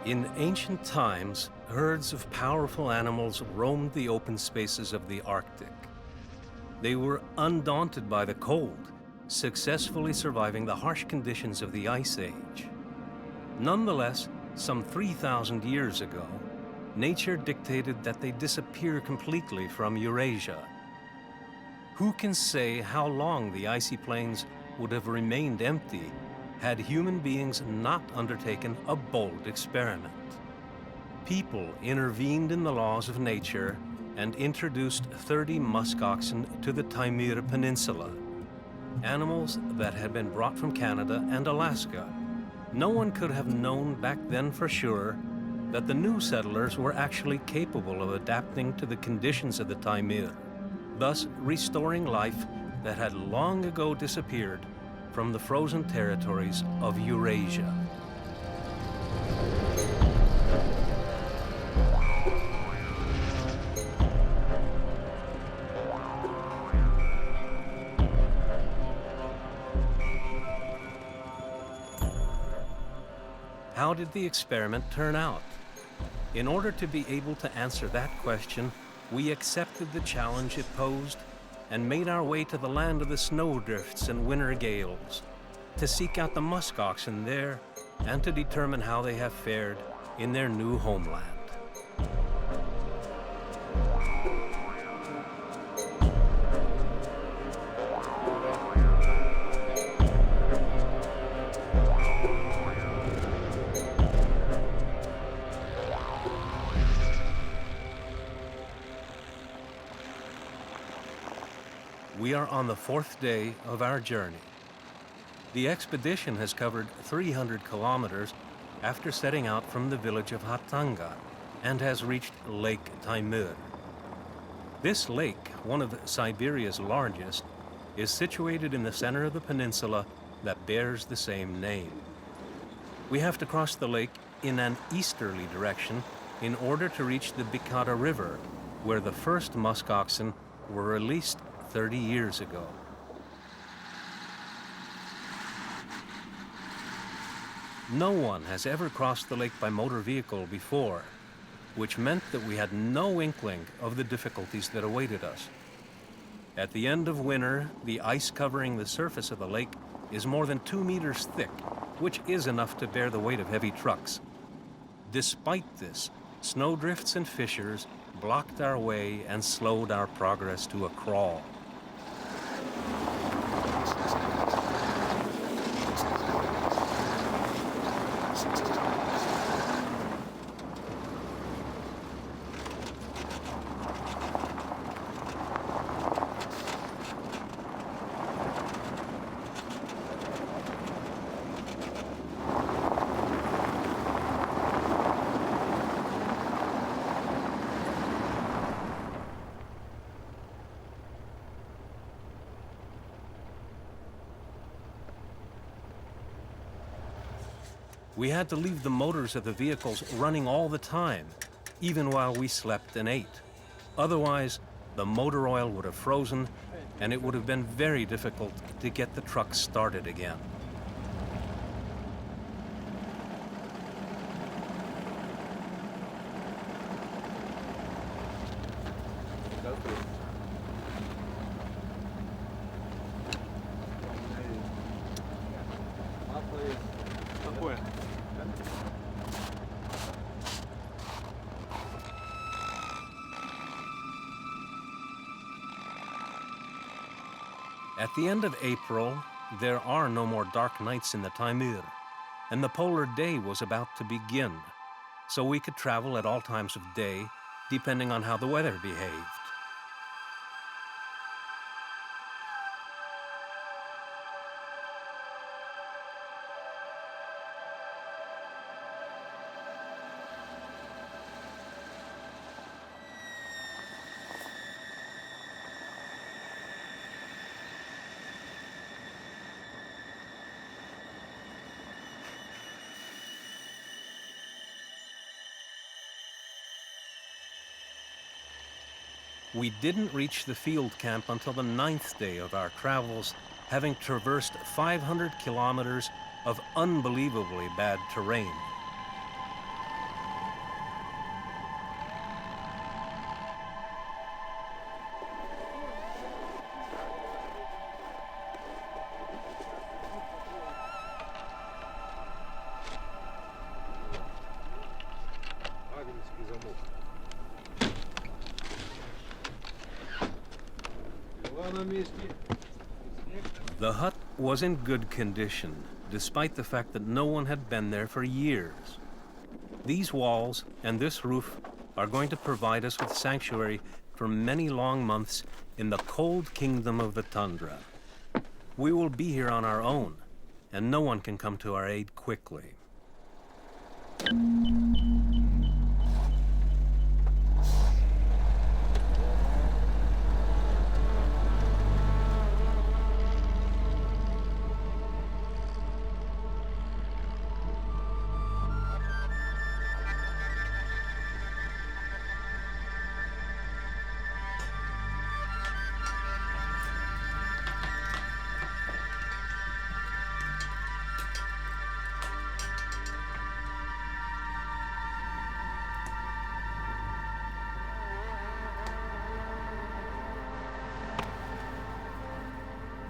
In ancient times, herds of powerful animals roamed the open spaces of the Arctic. They were undaunted by the cold, successfully surviving the harsh conditions of the Ice Age. Nonetheless, some 3,000 years ago, nature dictated that they disappear completely from Eurasia. Who can say how long the icy plains would have remained empty had human beings not undertaken a bold experiment? People intervened in the laws of nature and introduced 30 musk oxen to the Taimyr Peninsula, animals that had been brought from Canada and Alaska. No one could have known back then for sure that the new settlers were actually capable of adapting to the conditions of the Taimyr, thus restoring life that had long ago disappeared from the frozen territories of Eurasia. How did the experiment turn out? In order to be able to answer that question, we accepted the challenge it posed and made our way to the land of the snowdrifts and winter gales, to seek out the musk oxen there and to determine how they have fared in their new homeland. We are on the 4th day of our journey. The expedition has covered 300 kilometers after setting out from the village of Hatanga and has reached Lake Taimyr. This lake, one of Siberia's largest, is situated in the center of the peninsula that bears the same name. We have to cross the lake in an easterly direction in order to reach the Bikata River, where the first musk oxen were released 30 years ago. No one has ever crossed the lake by motor vehicle before, which meant that we had no inkling of the difficulties that awaited us. At the end of winter, the ice covering the surface of the lake is more than 2 meters thick, which is enough to bear the weight of heavy trucks. Despite this, snowdrifts and fissures blocked our way and slowed our progress to a crawl. We had to leave the motors of the vehicles running all the time, even while we slept and ate. Otherwise, the motor oil would have frozen, and it would have been very difficult to get the trucks started again. At the end of April, there are no more dark nights in the Taimyr, and the polar day was about to begin, so we could travel at all times of day, depending on how the weather behaved. We didn't reach the field camp until the 9th day of our travels, having traversed 500 kilometers of unbelievably bad terrain. The hut was in good condition, despite the fact that no one had been there for years. These walls and this roof are going to provide us with sanctuary for many long months in the cold kingdom of the tundra. We will be here on our own, and no one can come to our aid quickly.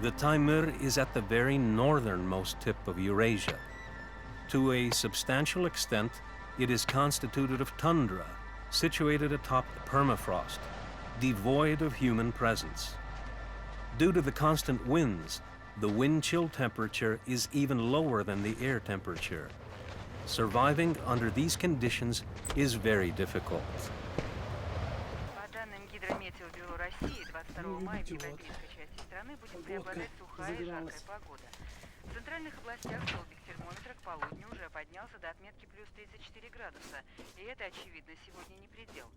The Taimyr is at the very northernmost tip of Eurasia. To a substantial extent, it is constituted of tundra, situated atop permafrost, devoid of human presence. Due to the constant winds, the wind chill temperature is even lower than the air temperature. Surviving under these conditions is very difficult. Будет преобладать сухая и жаркая погода. В центральных областях столбик термометра к полудню уже поднялся до отметки плюс 34 градуса, и это, очевидно, сегодня не предел.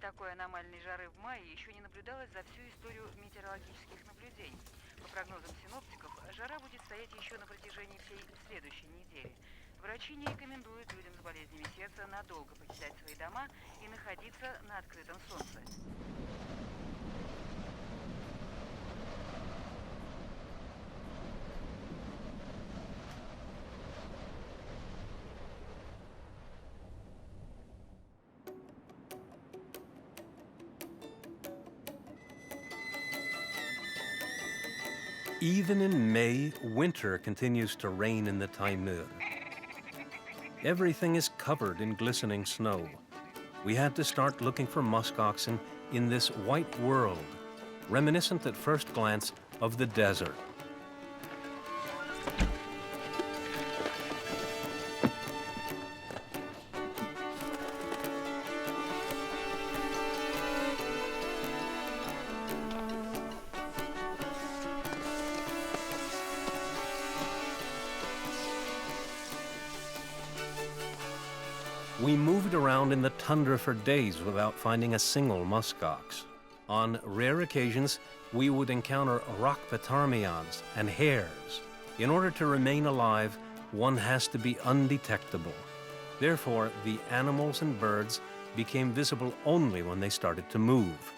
Такой аномальной жары в мае еще не наблюдалось за всю историю метеорологических наблюдений. По прогнозам синоптиков, жара будет стоять еще на протяжении всей следующей недели. Врачи не рекомендуют людям с болезнями сердца надолго покидать свои дома и находиться на открытом солнце. Even in May, winter continues to reign in the Taimyr. Everything is covered in glistening snow. We had to start looking for musk oxen in this white world, reminiscent at first glance of the desert. We moved around in the tundra for days without finding a single muskox. On rare occasions, we would encounter rock ptarmigans and hares. In order to remain alive, one has to be undetectable. Therefore, the animals and birds became visible only when they started to move.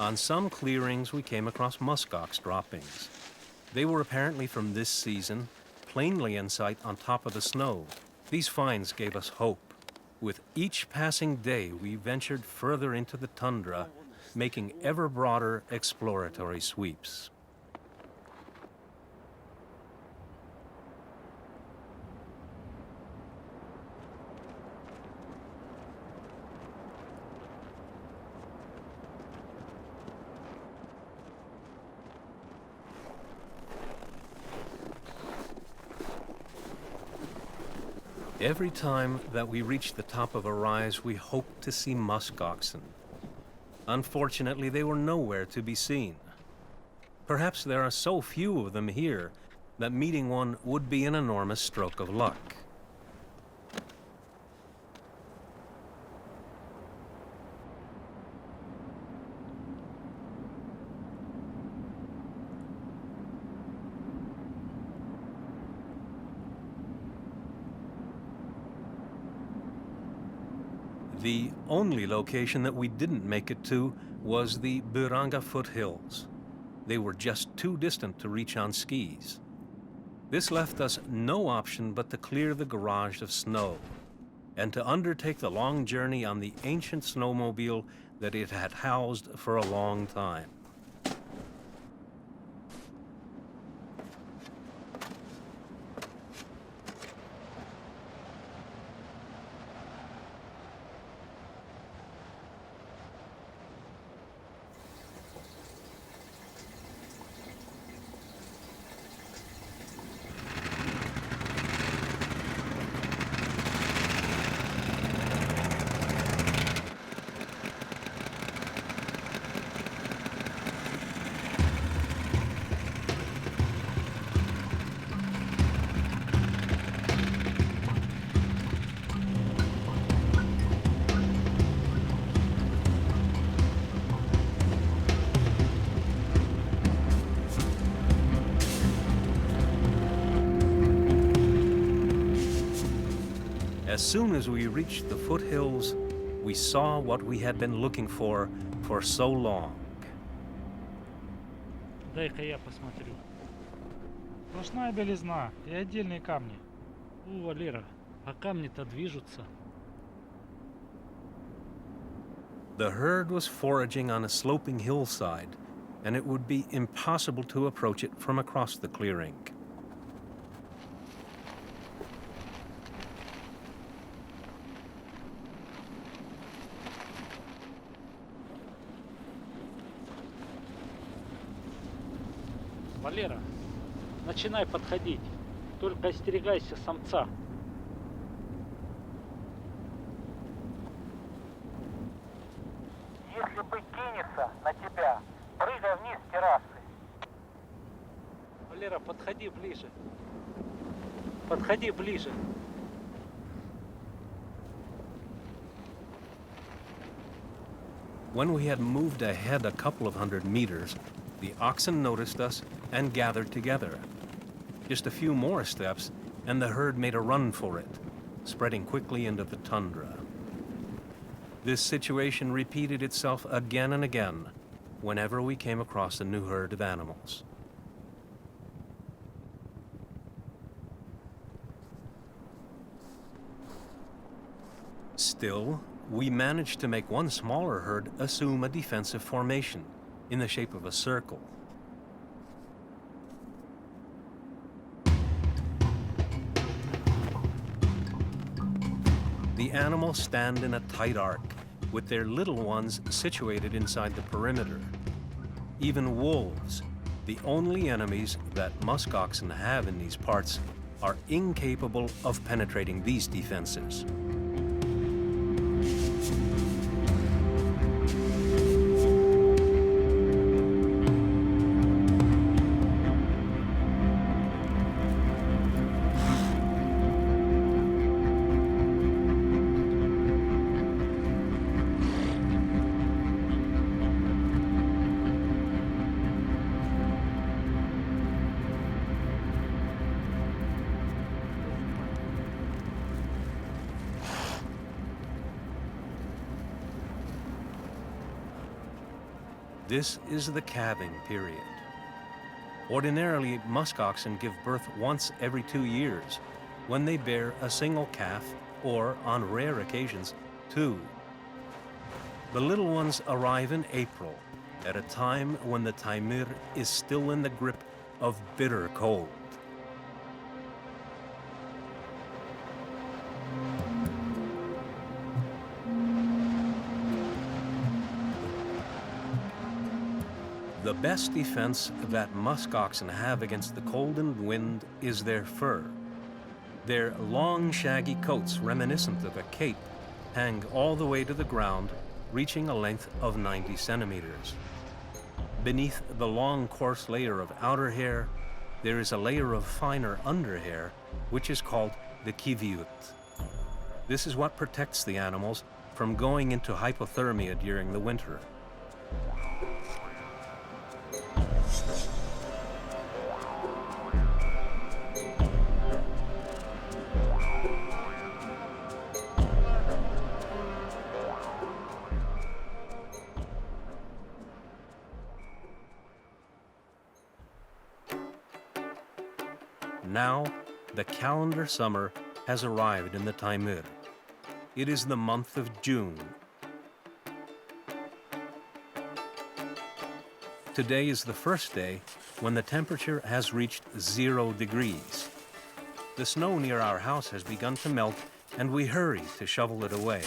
On some clearings, we came across muskox droppings. They were apparently from this season, plainly in sight on top of the snow. These finds gave us hope. With each passing day, we ventured further into the tundra, making ever broader exploratory sweeps. Every time that we reached the top of a rise, we hoped to see musk oxen. Unfortunately, they were nowhere to be seen. Perhaps there are so few of them here that meeting one would be an enormous stroke of luck. The only location that we didn't make it to was the Buranga foothills. they were just too distant to reach on skis. This left us no option but to clear the garage of snow and to undertake the long journey on the ancient snowmobile that it had housed for a long time. As soon as we reached the foothills, we saw what we had been looking for so long. Дай-ка я посмотрю. Сплошная белизна и отдельные камни. У, Валера, а камни-то движутся. The herd was foraging on a sloping hillside, and it would be impossible to approach it from across the clearing. Валера, начинай подходить. Только остерегайся самца. Если бык кинется на тебя, прыгай вниз с террасы. Валера, подходи ближе. Подходи ближе. When we had moved ahead a couple of hundred meters, the oxen noticed us and gathered together. Just a few more steps, and the herd made a run for it, spreading quickly into the tundra. This situation repeated itself again and again whenever we came across a new herd of animals. Still, we managed to make one smaller herd assume a defensive formation in the shape of a circle. The animals stand in a tight arc, with their little ones situated inside the perimeter. Even wolves, the only enemies that musk oxen have in these parts, are incapable of penetrating these defenses. This is the calving period. Ordinarily, musk oxen give birth once every 2 years, when they bear a single calf, or, on rare occasions, 2. The little ones arrive in April, at a time when the Taimyr is still in the grip of bitter cold. The best defense that musk oxen have against the cold and wind is their fur. Their long, shaggy coats, reminiscent of a cape, hang all the way to the ground, reaching a length of 90 centimeters. Beneath the long, coarse layer of outer hair, there is a layer of finer underhair, which is called the kiviut. This is what protects the animals from going into hypothermia during the winter. Now, the calendar summer has arrived in the Taimyr. It is the month of June. Today is the first day when the temperature has reached 0 degrees. The snow near our house has begun to melt, and we hurry to shovel it away.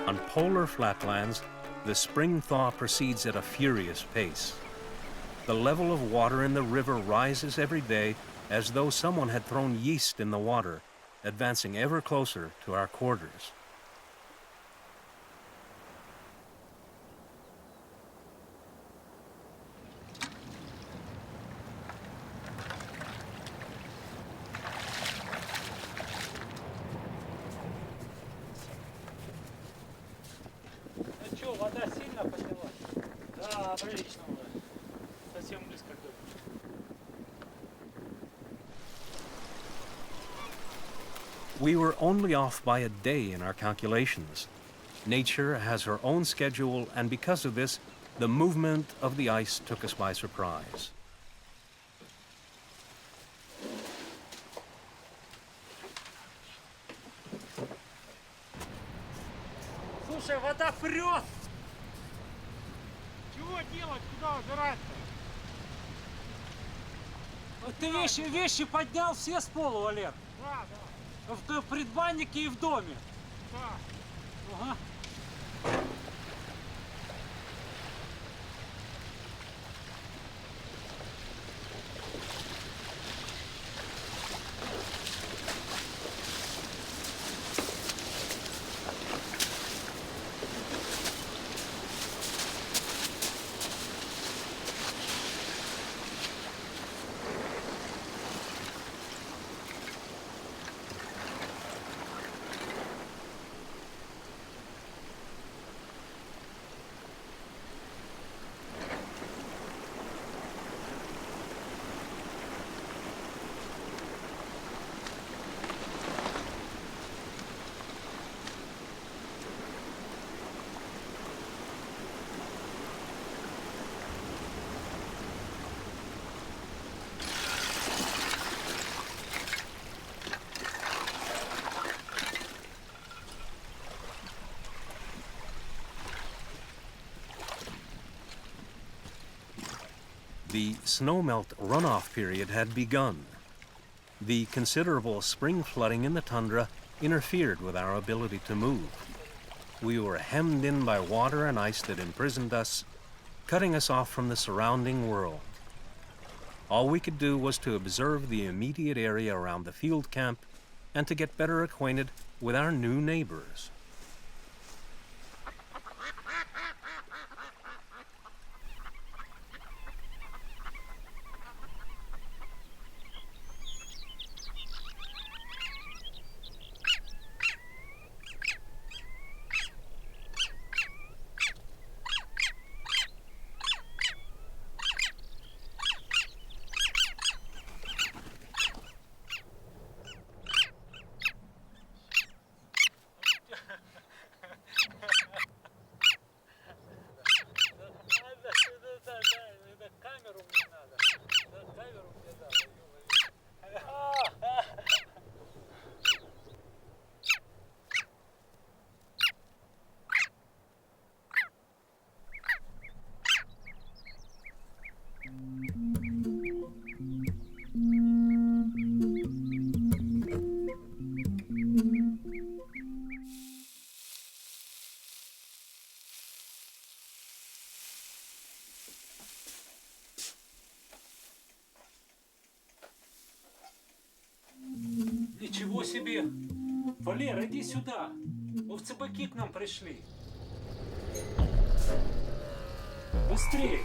On polar flatlands, the spring thaw proceeds at a furious pace. The level of water in the river rises every day as though someone had thrown yeast in the water, advancing ever closer to our quarters. Ну что, вода сильно поднялась? Да, прилично уже. Совсем близко к дому. We were only off by a day in our calculations. Nature has her own schedule, and because of this, the movement of the ice took us by surprise. Слушай, вода прет! Чего делать? Куда убираться? Вот ты вещи поднял все с пола, Валер? Да, да. В предбаннике и в доме? Да. Ага. The snowmelt runoff period had begun. The considerable spring flooding in the tundra interfered with our ability to move. We were hemmed in by water and ice that imprisoned us, cutting us off from the surrounding world. All we could do was to observe the immediate area around the field camp and to get better acquainted with our new neighbors. Ничего себе! Валер, иди сюда! Овцы-быки к нам пришли! Быстрее!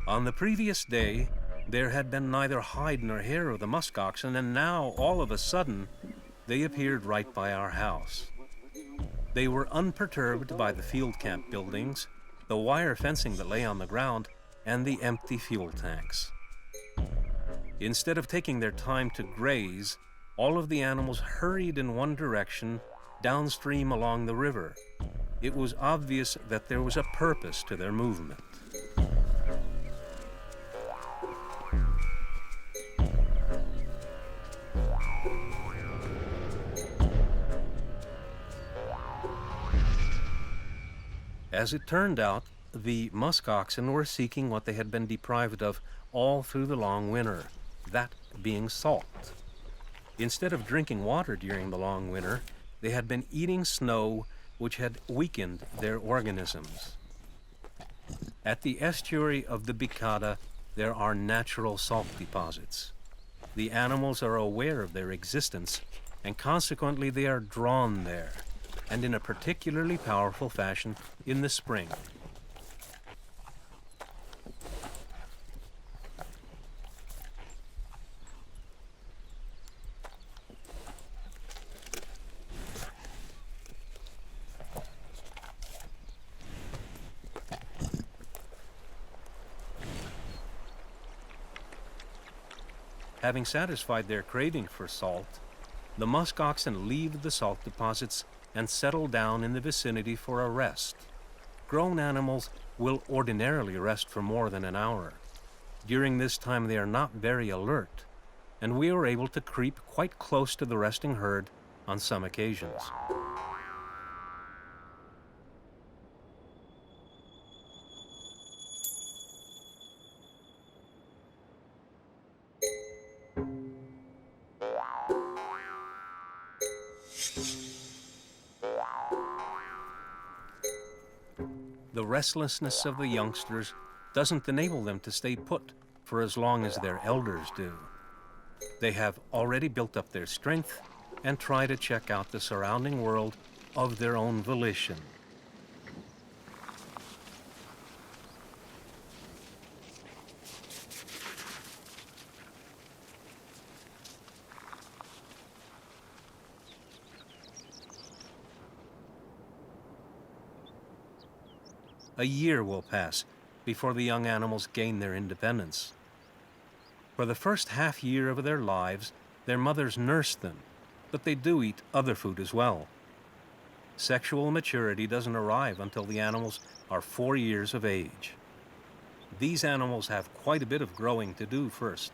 On the previous day, There had been neither hide nor hair of the musk oxen, and now, all of a sudden, they appeared right by our house. They were unperturbed by the field camp buildings, the wire fencing that lay on the ground, and the empty fuel tanks. Instead of taking their time to graze, all of the animals hurried in one direction, downstream along the river. It was obvious that there was a purpose to their movement. As it turned out, the musk oxen were seeking what they had been deprived of all through the long winter, that being salt. Instead of drinking water during the long winter, they had been eating snow, which had weakened their organisms. At the estuary of the Bicada, there are natural salt deposits. The animals are aware of their existence, and consequently they are drawn there, and in a particularly powerful fashion in the spring. Having satisfied their craving for salt, the musk oxen leave the salt deposits and settle down in the vicinity for a rest. Grown animals will ordinarily rest for more than an hour. During this time they are not very alert, and we are able to creep quite close to the resting herd on some occasions. The restlessness of the youngsters doesn't enable them to stay put for as long as their elders do. They have already built up their strength and try to check out the surrounding world of their own volition. A year will pass before the young animals gain their independence. For the first half year of their lives, their mothers nurse them, but they do eat other food as well. Sexual maturity doesn't arrive until the animals are 4 years of age. These animals have quite a bit of growing to do first.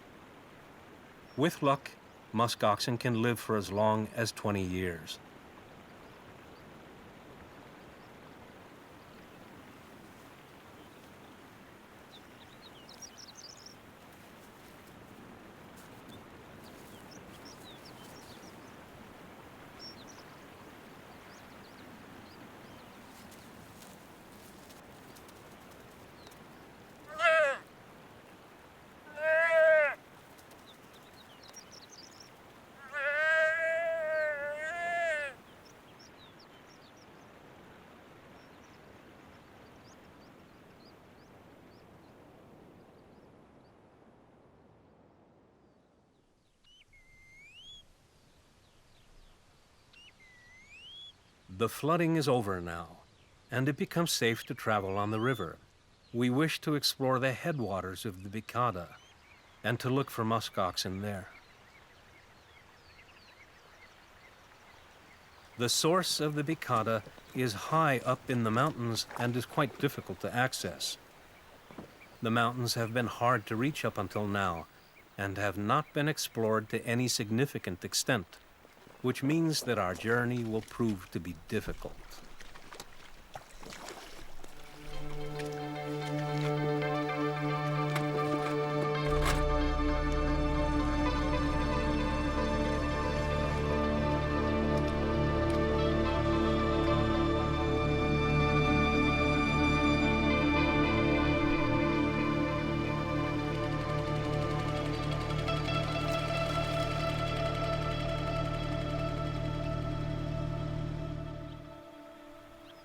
With luck, musk oxen can live for as long as 20 years. The flooding is over now, and it becomes safe to travel on the river. We wish to explore the headwaters of the Bicada and to look for musk oxen there. The source of the Bicada is high up in the mountains and is quite difficult to access. The mountains have been hard to reach up until now and have not been explored to any significant extent, which means that our journey will prove to be difficult.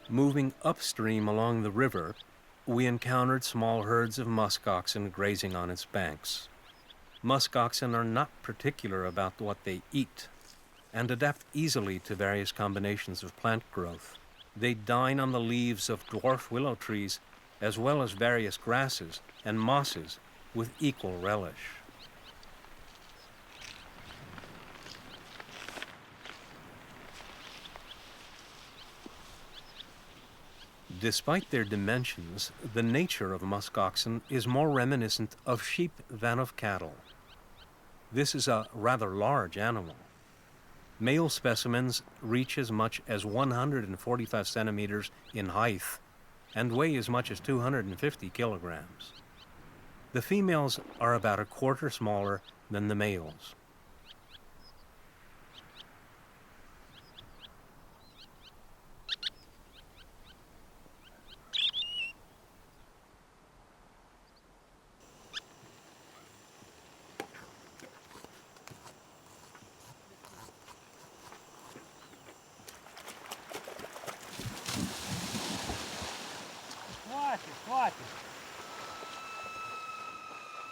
Moving upstream along the river, we encountered small herds of musk oxen grazing on its banks. Musk oxen are not particular about what they eat and adapt easily to various combinations of plant growth. They dine on the leaves of dwarf willow trees as well as various grasses and mosses with equal relish. Despite their dimensions, the nature of musk oxen is more reminiscent of sheep than of cattle. This is a rather large animal. Male specimens reach as much as 145 centimeters in height and weigh as much as 250 kilograms. The females are about a quarter smaller than the males.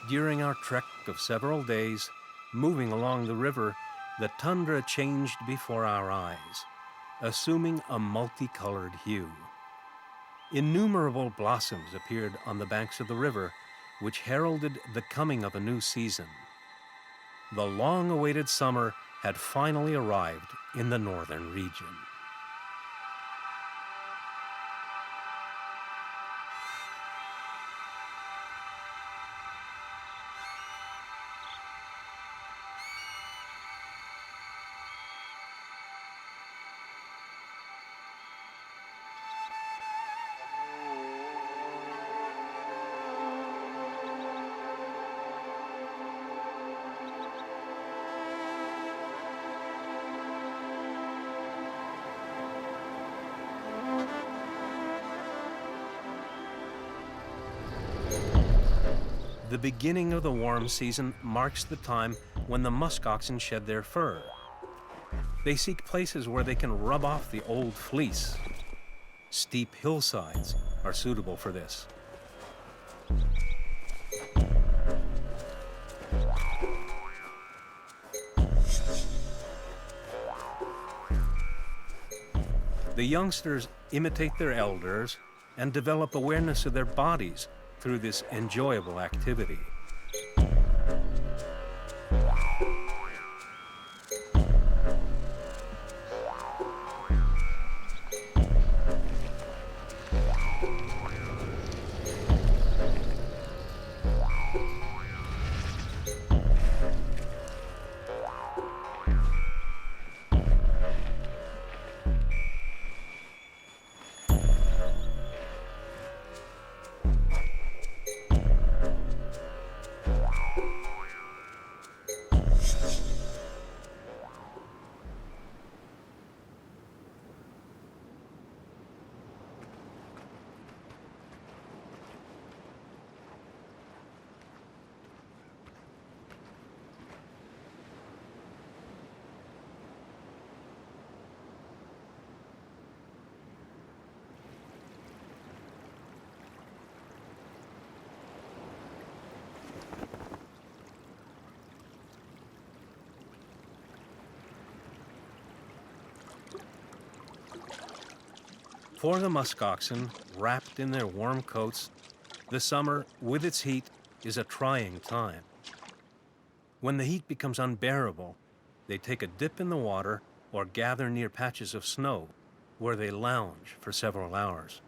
During our trek of several days, moving along the river, the tundra changed before our eyes, assuming a multicolored hue. Innumerable blossoms appeared on the banks of the river, which heralded the coming of a new season. The long-awaited summer had finally arrived in the northern region. The beginning of the warm season marks the time when the musk oxen shed their fur. They seek places where they can rub off the old fleece. Steep hillsides are suitable for this. The youngsters imitate their elders and develop awareness of their bodies through this enjoyable activity. For the musk oxen, wrapped in their warm coats, the summer, with its heat, is a trying time. When the heat becomes unbearable, they take a dip in the water or gather near patches of snow, where they lounge for several hours.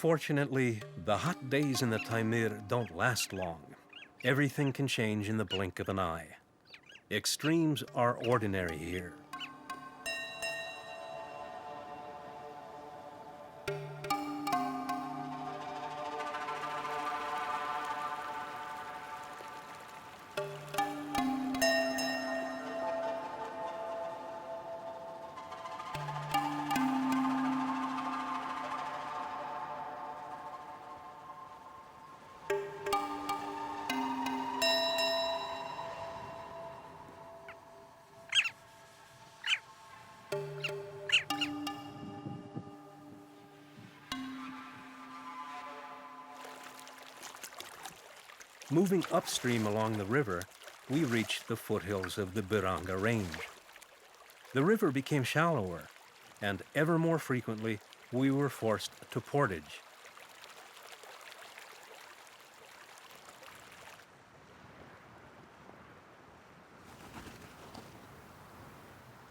Fortunately, the hot days in the Taimyr don't last long. Everything can change in the blink of an eye. Extremes are ordinary here. Moving upstream along the river, we reached the foothills of the Biranga Range. The river became shallower, and ever more frequently, we were forced to portage.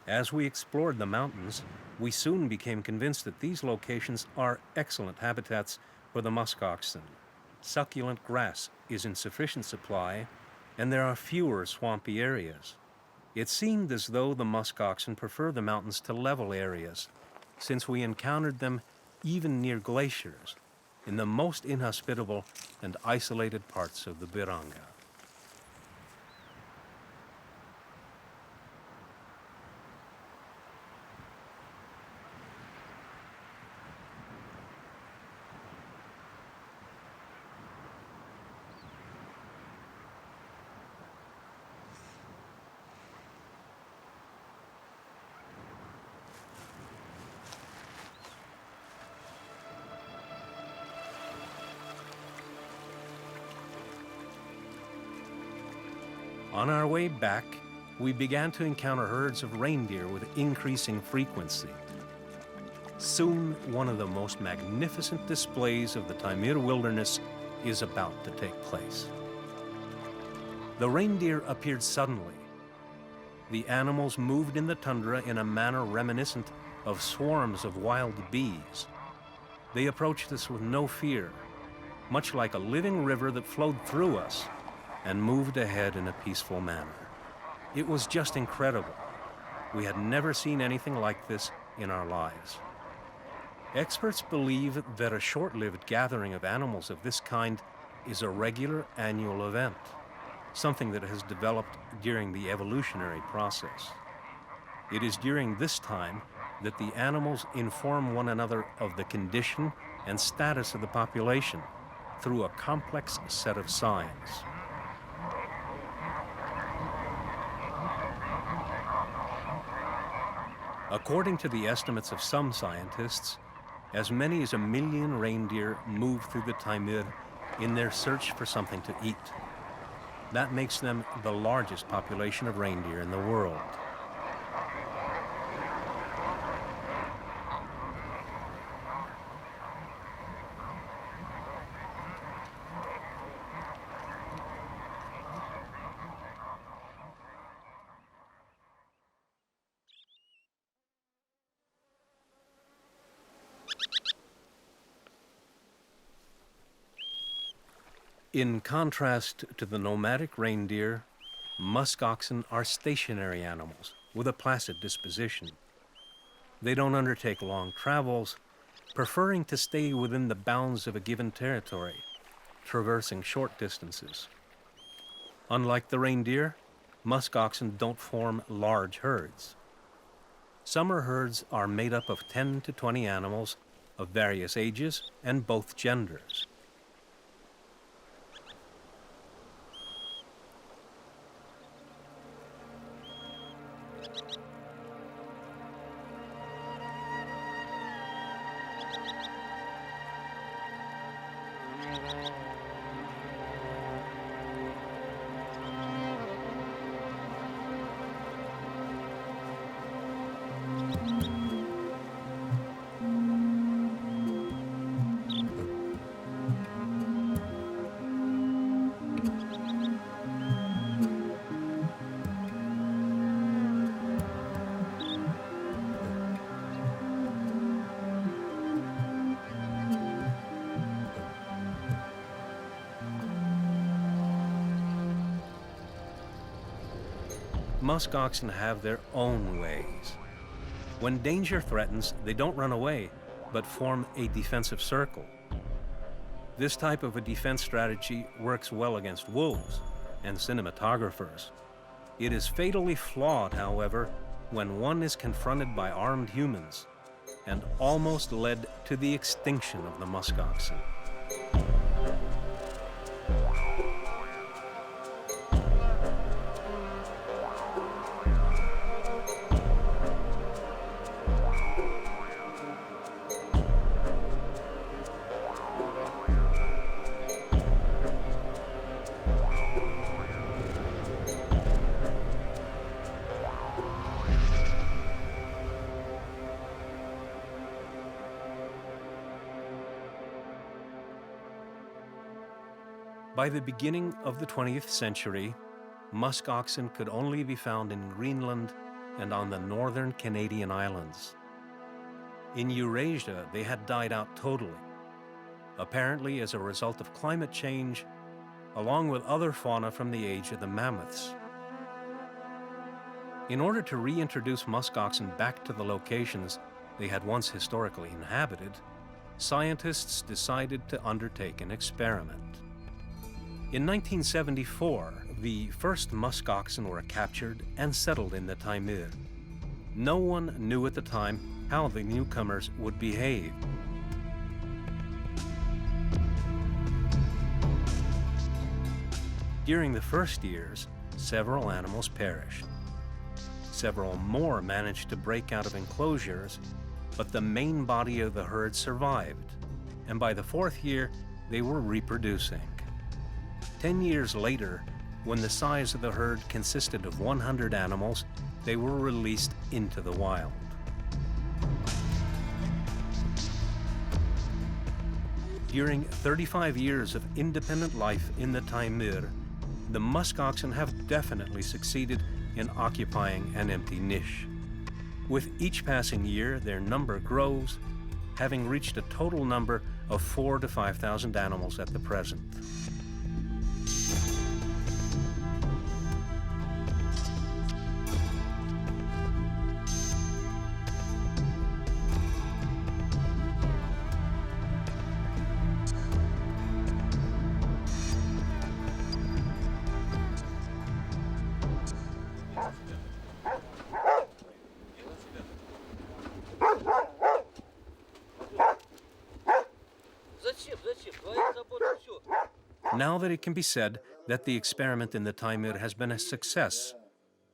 As we explored the mountains, we soon became convinced that these locations are excellent habitats for the musk oxen. Succulent grass is in sufficient supply, and there are fewer swampy areas. It seemed as though the musk oxen prefer the mountains to level areas, since we encountered them even near glaciers, in the most inhospitable and isolated parts of the Biranga. On our way back, we began to encounter herds of reindeer with increasing frequency. Soon, one of the most magnificent displays of the Taimyr wilderness is about to take place. The reindeer appeared suddenly. The animals moved in the tundra in a manner reminiscent of swarms of wild bees. They approached us with no fear, much like a living river that flowed through us and moved ahead in a peaceful manner. It was just incredible. We had never seen anything like this in our lives. Experts believe that a short-lived gathering of animals of this kind is a regular annual event, something that has developed during the evolutionary process. It is during this time that the animals inform one another of the condition and status of the population through a complex set of signs. According to the estimates of some scientists, as many as 1 million reindeer move through the Taimyr in their search for something to eat. That makes them the largest population of reindeer in the world. In contrast to the nomadic reindeer, musk oxen are stationary animals with a placid disposition. They don't undertake long travels, preferring to stay within the bounds of a given territory, traversing short distances. Unlike the reindeer, musk oxen don't form large herds. Summer herds are made up of 10 to 20 animals of various ages and both genders. Musk oxen have their own ways. When danger threatens, they don't run away, but form a defensive circle. This type of a defense strategy works well against wolves and cinematographers. It is fatally flawed, however, when one is confronted by armed humans, and almost led to the extinction of the musk oxen. By the beginning of the 20th century, musk oxen could only be found in Greenland and on the northern Canadian islands. In Eurasia, they had died out totally, apparently as a result of climate change, along with other fauna from the age of the mammoths. In order to reintroduce musk oxen back to the locations they had once historically inhabited, scientists decided to undertake an experiment. In 1974, the first musk oxen were captured and settled in the Taimyr. No one knew at the time how the newcomers would behave. During the first years, several animals perished. Several more managed to break out of enclosures, but the main body of the herd survived, and by the fourth year, they were reproducing. 10 years later, when the size of the herd consisted of 100 animals, they were released into the wild. During 35 years of independent life in the Taimyr, the musk oxen have definitely succeeded in occupying an empty niche. With each passing year, their number grows, having reached a total number of 4,000 to 5,000 animals at the present. Now that it can be said that the experiment in the Taimyr has been a success,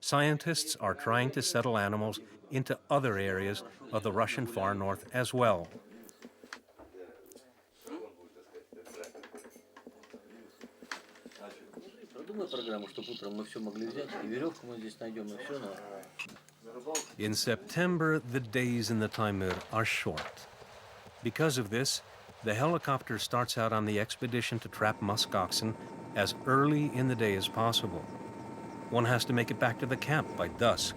scientists are trying to settle animals into other areas of the Russian far north as well. In September, the days in the Taimyr are short. Because of this, the helicopter starts out on the expedition to trap musk oxen as early in the day as possible. One has to make it back to the camp by dusk.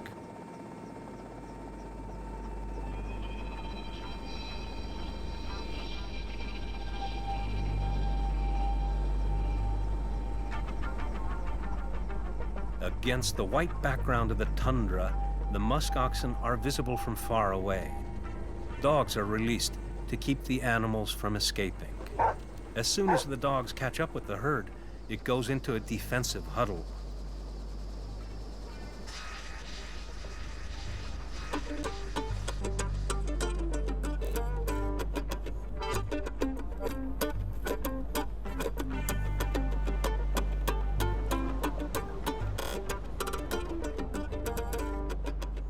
Against the white background of the tundra, the musk oxen are visible from far away. Dogs are released to keep the animals from escaping. As soon as the dogs catch up with the herd, it goes into a defensive huddle.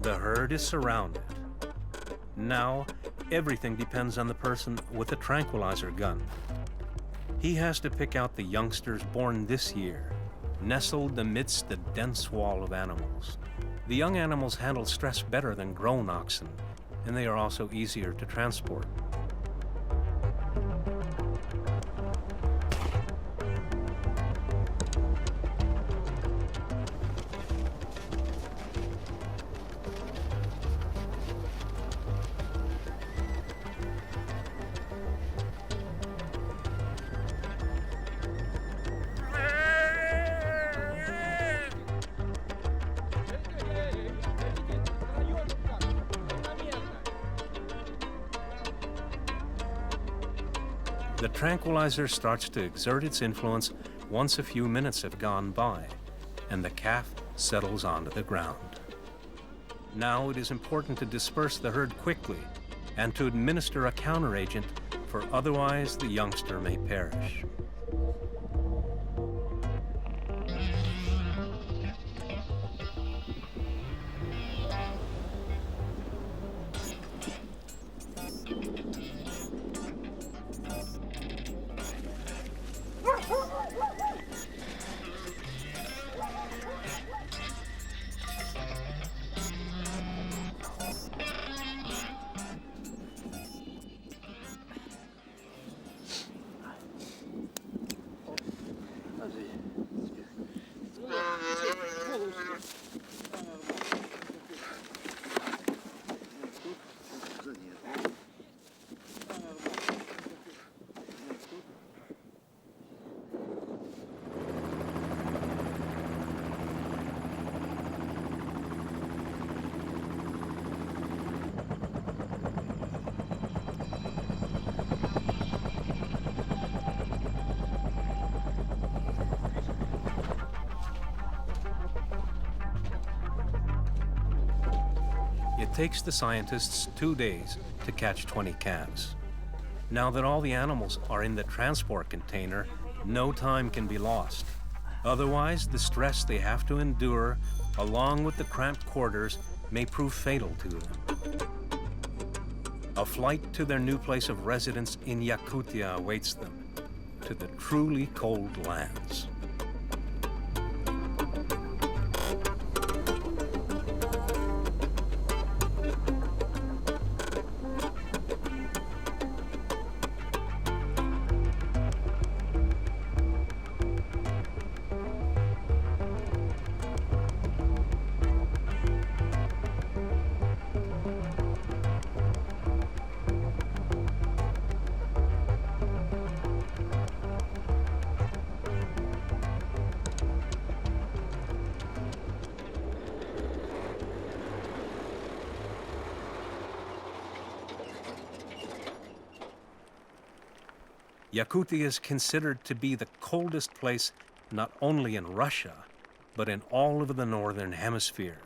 The herd is surrounded. Now, everything depends on the person with a tranquilizer gun. He has to pick out the youngsters born this year, nestled amidst the dense wall of animals. The young animals handle stress better than grown oxen, and they are also easier to transport. The tranquilizer starts to exert its influence once a few minutes have gone by, and the calf settles onto the ground. Now it is important to disperse the herd quickly and to administer a counteragent, for otherwise the youngster may perish. It takes the scientists 2 days to catch 20 calves. Now that all the animals are in the transport container, no time can be lost. Otherwise, the stress they have to endure, along with the cramped quarters, may prove fatal to them. A flight to their new place of residence in Yakutia awaits them, to the truly cold lands. Yakutia is considered to be the coldest place not only in Russia, but in all of the northern hemisphere.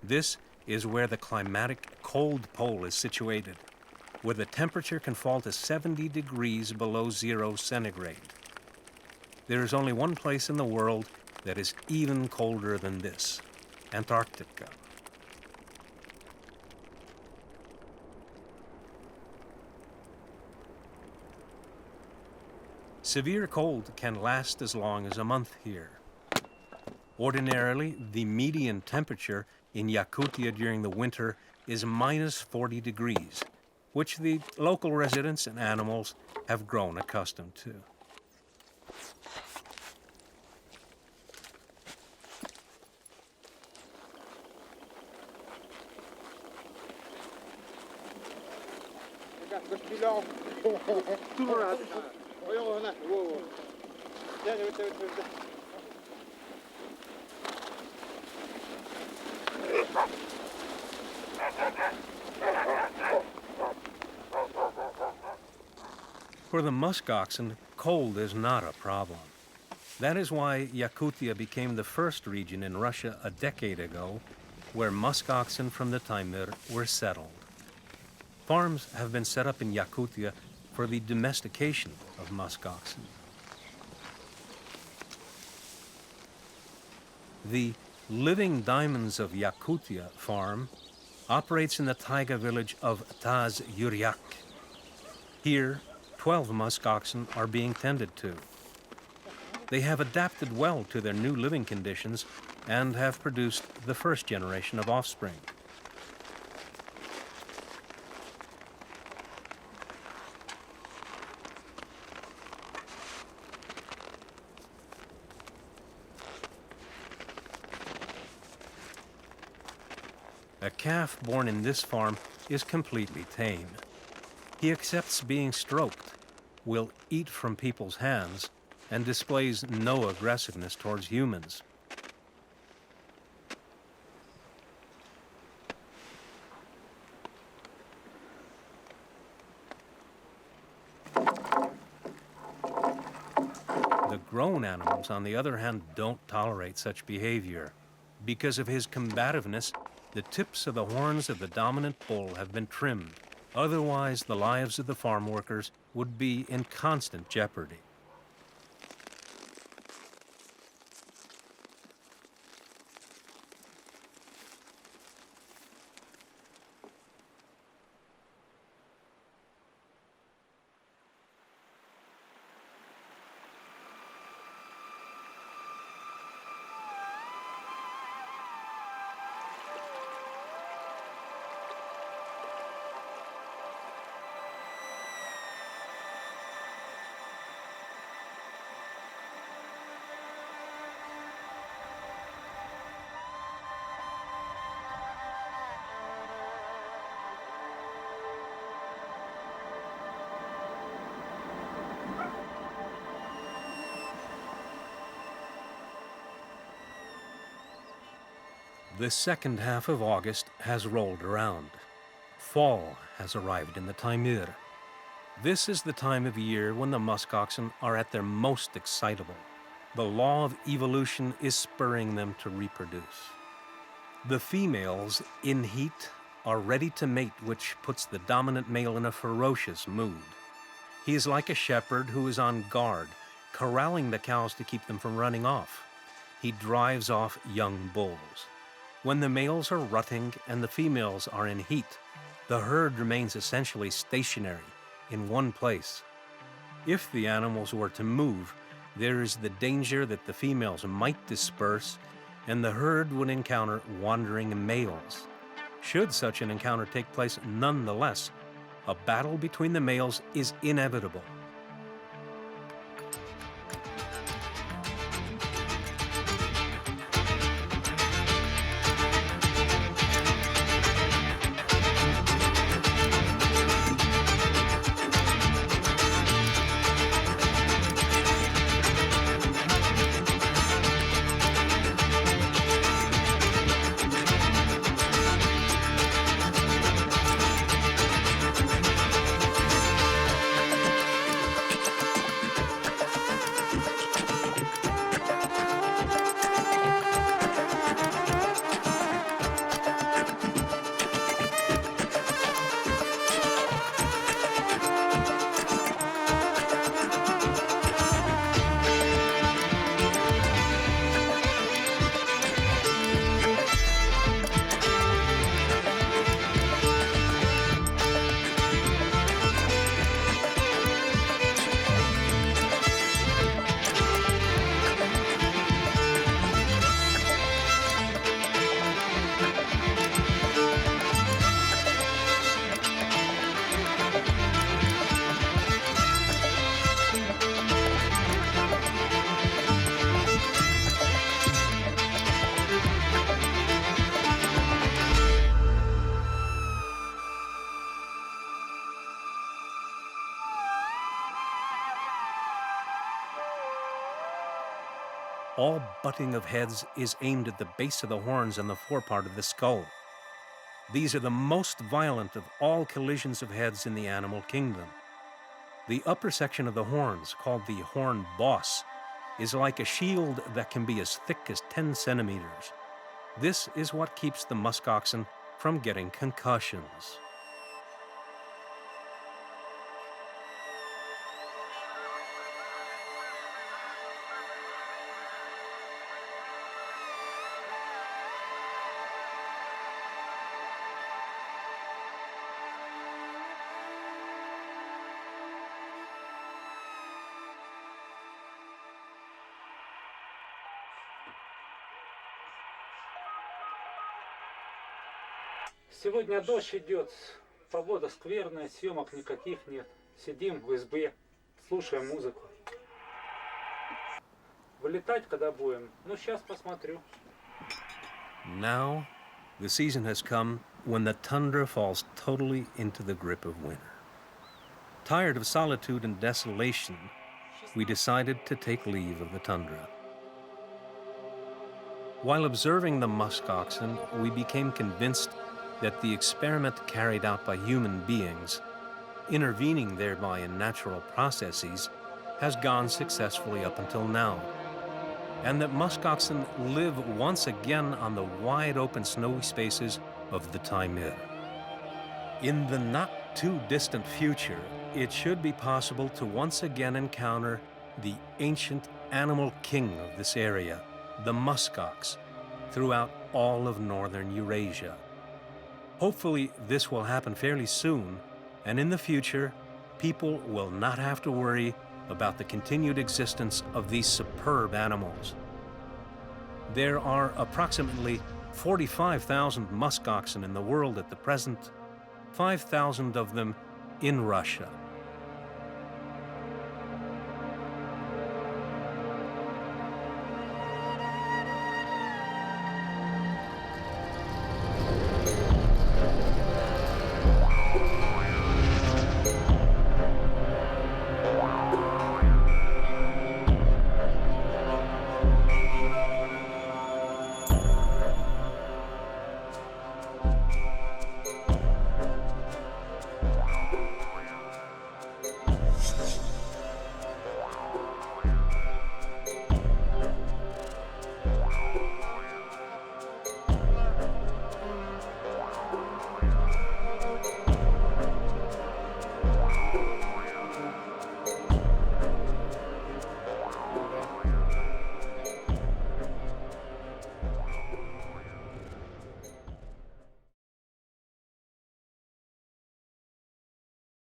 This is where the climatic cold pole is situated, where the temperature can fall to 70 degrees below 0 centigrade. There is only one place in the world that is even colder than this, Antarctica. Severe cold can last as long as a month here. Ordinarily, the median temperature in Yakutia during the winter is minus 40 degrees, which the local residents and animals have grown accustomed to. For the musk oxen, cold is not a problem. That is why Yakutia became the first region in Russia a decade ago where musk oxen from the Taimyr were settled. Farms have been set up in Yakutia for the domestication of musk oxen. The Living Diamonds of Yakutia farm operates in the taiga village of Taimyr. Here, 12 musk oxen are being tended to. They have adapted well to their new living conditions and have produced the first generation of offspring. A calf born in this farm is completely tame. He accepts being stroked, will eat from people's hands, and displays no aggressiveness towards humans. The grown animals, on the other hand, don't tolerate such behavior. Because of his combativeness, the tips of the horns of the dominant bull have been trimmed. Otherwise, the lives of the farm workers would be in constant jeopardy. The second half of August has rolled around. Fall has arrived in the Taimyr. This is the time of year when the musk oxen are at their most excitable. The law of evolution is spurring them to reproduce. The females, in heat, are ready to mate, which puts the dominant male in a ferocious mood. He is like a shepherd who is on guard, corralling the cows to keep them from running off. He drives off young bulls. When the males are rutting and the females are in heat, the herd remains essentially stationary in one place. If the animals were to move, there is the danger that the females might disperse and the herd would encounter wandering males. Should such an encounter take place nonetheless, a battle between the males is inevitable. All butting of heads is aimed at the base of the horns and the forepart of the skull. These are the most violent of all collisions of heads in the animal kingdom. The upper section of the horns, called the horn boss, is like a shield that can be as thick as 10 centimeters. This is what keeps the musk oxen from getting concussions. Сегодня дождь идет, погода скверная, съемок никаких нет. Сидим в избе, слушаем музыку. Вылетать когда будем? Ну, сейчас посмотрю. Now, the season has come when the tundra falls totally into the grip of winter. Tired of solitude and desolation, we decided to take leave of the tundra. While observing the musk oxen, we became convinced that the experiment carried out by human beings, intervening thereby in natural processes, has gone successfully up until now, and that musk oxen live once again on the wide open snowy spaces of the Taimyr. In the not too distant future, it should be possible to once again encounter the ancient animal king of this area, the musk ox, throughout all of northern Eurasia. Hopefully, this will happen fairly soon, and in the future, people will not have to worry about the continued existence of these superb animals. There are approximately 45,000 musk oxen in the world at the present, 5,000 of them in Russia.